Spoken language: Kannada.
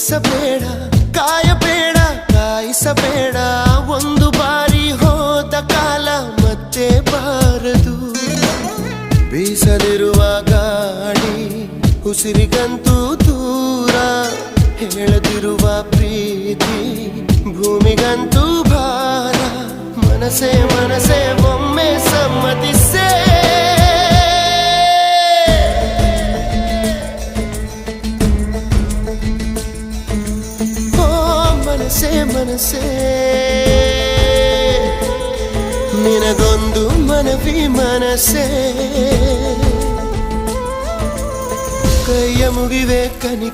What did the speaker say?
ಬಯಸಬೇಡ ಕಾಯಬೇಡ ಕಾಯಿಸಬೇಡ ಒಂದು ಬಾರಿ ಹೋದ ಕಾಲ ಮತ್ತೆ ಬಾರದು ಬೀಸಲಿರುವ ಗಾಳಿ ಉಸಿರಿಗಂತೂ ದೂರ ಹೇಳದಿರುವ ಪ್ರೀತಿ ಭೂಮಿಗಂತೂ ಭಾರ ಮನಸೇ ಮನಸೇ ಒಮ್ಮೆ ಸಮ್ಮತಿಸೇ ಮನಸೇ ಮನಸೇ ನಿನಗೊಂದು ಮನವಿ ಮನಸೇ ಕೈಯ ಮುಗಿವೆ ಕನಿಕ